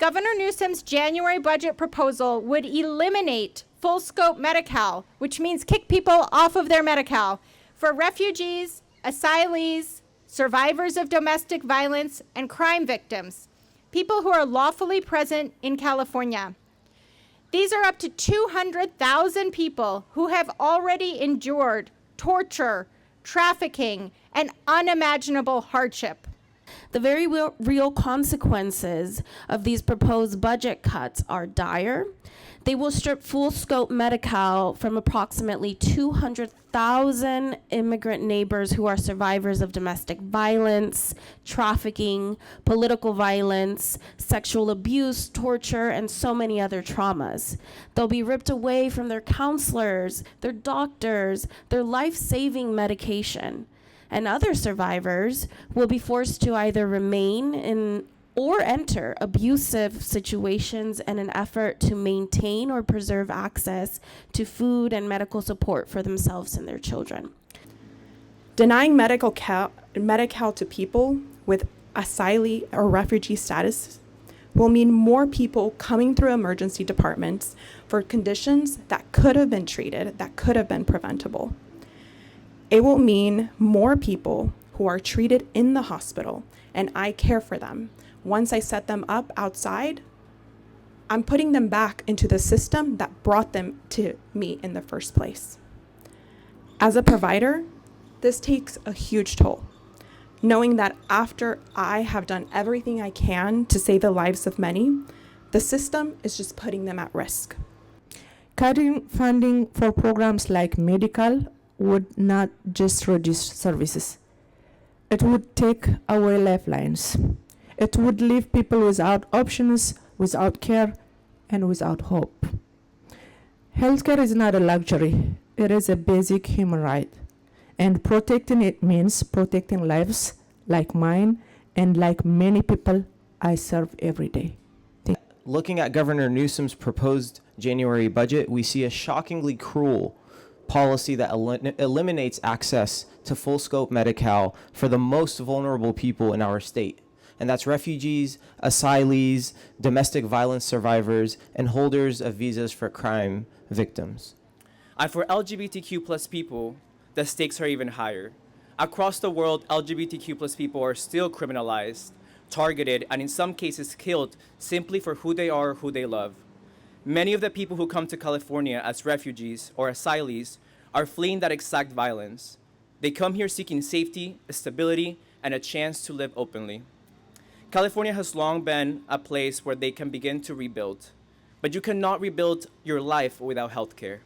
Governor Newsom's January budget proposal would eliminate full scope Medi-Cal, which means kick people off of their Medi-Cal, for refugees, asylees, survivors of domestic violence, and crime victims, people who are lawfully present in California. These are up to 200,000 people who have already endured torture, trafficking, and unimaginable hardship. The very real consequences of these proposed budget cuts are dire. They will strip full-scope Medi-Cal from approximately 200,000 immigrant neighbors who are survivors of domestic violence, trafficking, political violence, sexual abuse, torture, and so many other traumas. They'll be ripped away from their counselors, their doctors, their life-saving medication. And other survivors will be forced to either remain in or enter abusive situations in an effort to maintain or preserve access to food and medical support for themselves and their children. Denying Medi-Cal to people with asylee or refugee status will mean more people coming through emergency departments for conditions that could have been treated, that could have been preventable. It will mean more people who are treated in the hospital, and I care for them. Once I set them up outside, I'm putting them back into the system that brought them to me in the first place. As a provider, this takes a huge toll, knowing that after I have done everything I can to save the lives of many, the system is just putting them at risk. Cutting funding for programs like Medi-Cal would not just reduce services. It would take away lifelines. It would leave people without options, without care, and without hope. Healthcare is not a luxury. It is a basic human right. And protecting it means protecting lives like mine and like many people I serve every day. Looking at Governor Newsom's proposed January budget, we see a shockingly cruel policy that eliminates access to full-scope Medi-Cal for the most vulnerable people in our state. And that's refugees, asylees, domestic violence survivors, and holders of visas for crime victims. And for LGBTQ plus people, the stakes are even higher. Across the world, LGBTQ plus people are still criminalized, targeted, and in some cases killed simply for who they are or who they love. Many of the people who come to California as refugees or asylees are fleeing that exact violence. They come here seeking safety, stability, and a chance to live openly. California has long been a place where they can begin to rebuild, but you cannot rebuild your life without health care.